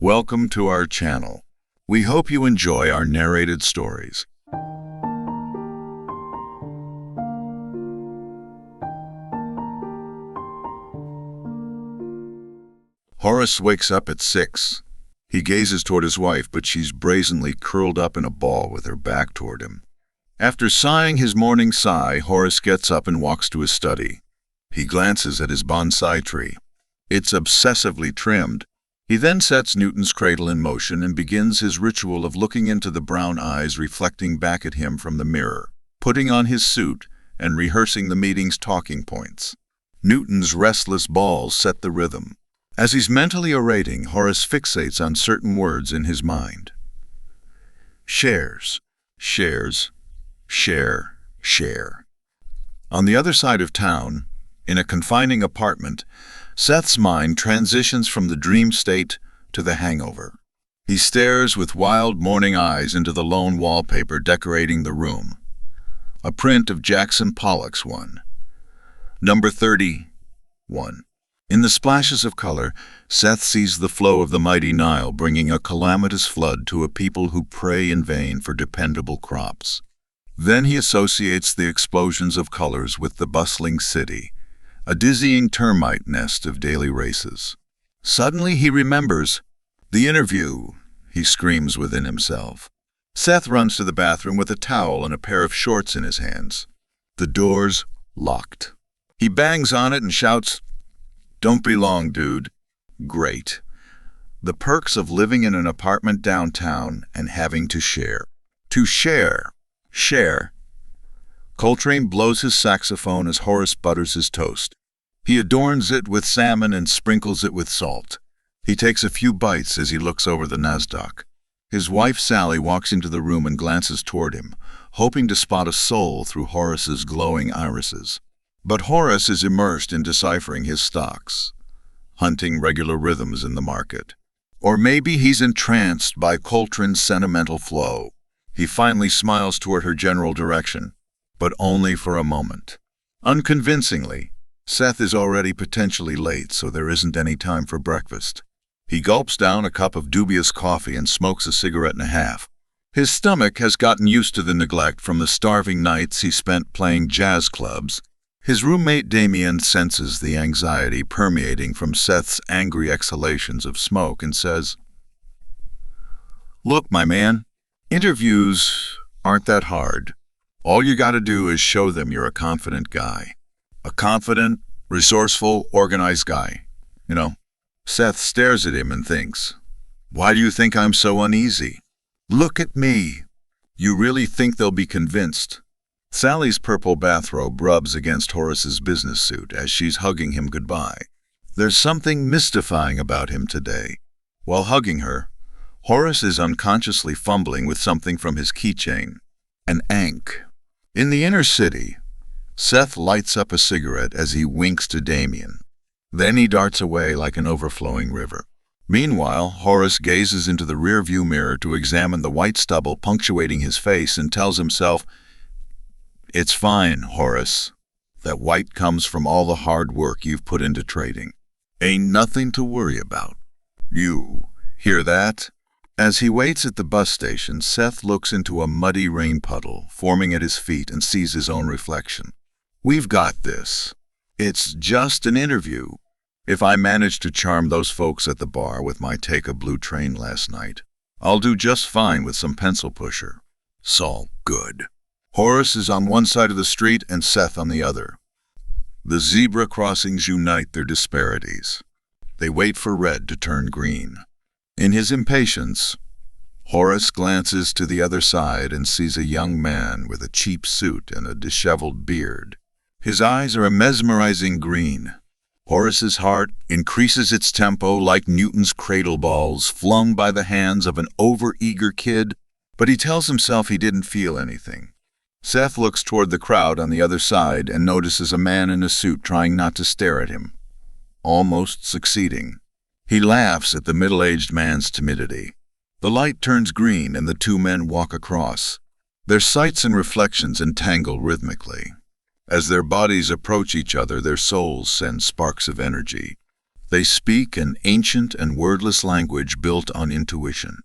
Welcome to our channel. We hope you enjoy our narrated stories. Horace wakes up at 6. He gazes toward his wife, but she's brazenly curled up in a ball with her back toward him. After sighing his morning sigh, Horace gets up and walks to his study. He glances at his bonsai tree. It's obsessively trimmed. He then sets Newton's cradle in motion and begins his ritual of looking into the brown eyes reflecting back at him from the mirror, putting on his suit, and rehearsing the meeting's talking points. Newton's restless balls set the rhythm. As he's mentally orating, Horace fixates on certain words in his mind. Shares, shares, share, share. On the other side of town, in a confining apartment, Seth's mind transitions from the dream state to the hangover. He stares with wild morning eyes into the lone wallpaper decorating the room. A print of Jackson Pollock's one. Number 31. In the splashes of color, Seth sees the flow of the mighty Nile bringing a calamitous flood to a people who pray in vain for dependable crops. Then he associates the explosions of colors with the bustling city, a dizzying termite nest of daily races. Suddenly he remembers. The interview, he screams within himself. Seth runs to the bathroom with a towel and a pair of shorts in his hands. The door's locked. He bangs on it and shouts, "Don't be long, dude." Great. The perks of living in an apartment downtown and having to share. To share. Share. Coltrane blows his saxophone as Horace butters his toast. He adorns it with salmon and sprinkles it with salt. He takes a few bites as he looks over the Nasdaq. His wife Sally walks into the room and glances toward him, hoping to spot a soul through Horace's glowing irises. But Horace is immersed in deciphering his stocks, hunting regular rhythms in the market. Or maybe he's entranced by Coltrane's sentimental flow. He finally smiles toward her general direction, but only for a moment. Unconvincingly, Seth is already potentially late, so there isn't any time for breakfast. He gulps down a cup of dubious coffee and smokes a cigarette and a half. His stomach has gotten used to the neglect from the starving nights he spent playing jazz clubs. His roommate Damien senses the anxiety permeating from Seth's angry exhalations of smoke and says, "Look, my man, interviews aren't that hard. All you gotta do is show them you're a confident guy. A confident, resourceful, organized guy. You know." Seth stares at him and thinks, "Why do you think I'm so uneasy? Look at me. You really think they'll be convinced?" Sally's purple bathrobe rubs against Horace's business suit as she's hugging him goodbye. There's something mystifying about him today. While hugging her, Horace is unconsciously fumbling with something from his keychain. An ankh. In the inner city, Seth lights up a cigarette as he winks to Damien. Then he darts away like an overflowing river. Meanwhile, Horace gazes into the rearview mirror to examine the white stubble punctuating his face and tells himself, "It's fine, Horace. That white comes from all the hard work you've put into trading. Ain't nothing to worry about. You hear that?" As he waits at the bus station, Seth looks into a muddy rain puddle forming at his feet and sees his own reflection. "We've got this. It's just an interview. If I manage to charm those folks at the bar with my take a blue train last night, I'll do just fine with some pencil pusher. It's all good." Horace is on one side of the street and Seth on the other. The zebra crossings unite their disparities. They wait for red to turn green. In his impatience, Horace glances to the other side and sees a young man with a cheap suit and a disheveled beard. His eyes are a mesmerizing green. Horace's heart increases its tempo like Newton's cradle balls flung by the hands of an overeager kid, but he tells himself he didn't feel anything. Seth looks toward the crowd on the other side and notices a man in a suit trying not to stare at him, almost succeeding. He laughs at the middle-aged man's timidity. The light turns green and the two men walk across. Their sights and reflections entangle rhythmically. As their bodies approach each other, their souls send sparks of energy. They speak an ancient and wordless language built on intuition.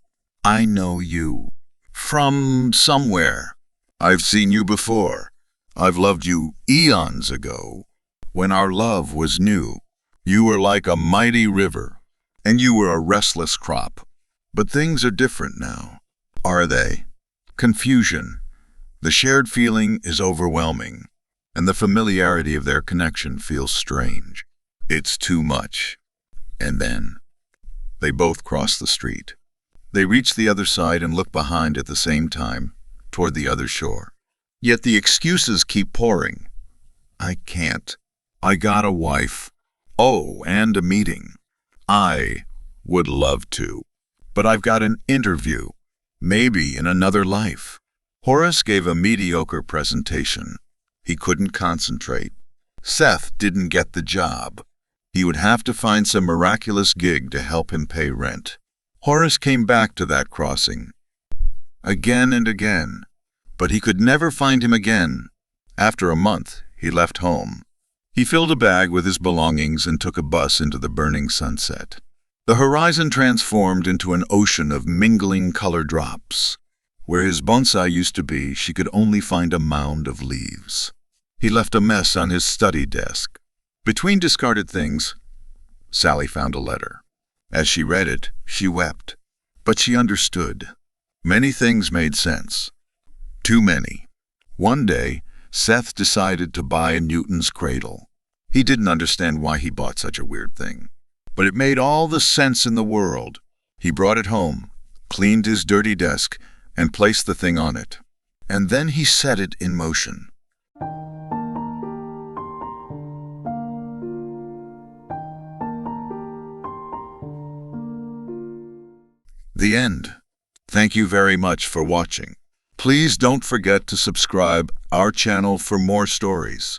I know you. From somewhere. I've seen you before. I've loved you eons ago. When our love was new, you were like a mighty river, and you were a restless crop. But things are different now. Are they? Confusion. The shared feeling is overwhelming, and the familiarity of their connection feels strange. It's too much. And then, they both cross the street. They reach the other side and look behind at the same time, toward the other shore. Yet the excuses keep pouring. I can't. I got a wife. Oh, and a meeting. I would love to. But I've got an interview. Maybe in another life. Horace gave a mediocre presentation. He couldn't concentrate. Seth didn't get the job. He would have to find some miraculous gig to help him pay rent. Horace came back to that crossing. Again and again. But he could never find him again. After a month, he left home. He filled a bag with his belongings and took a bus into the burning sunset. The horizon transformed into an ocean of mingling color drops. Where his bonsai used to be, she could only find a mound of leaves. He left a mess on his study desk. Between discarded things, Sally found a letter. As she read it, she wept. But she understood. Many things made sense. Too many. One day, Seth decided to buy a Newton's cradle. He didn't understand why he bought such a weird thing. But it made all the sense in the world. He brought it home, cleaned his dirty desk, and placed the thing on it. And then he set it in motion. The end. Thank you very much for watching. Please don't forget to subscribe our channel for more stories.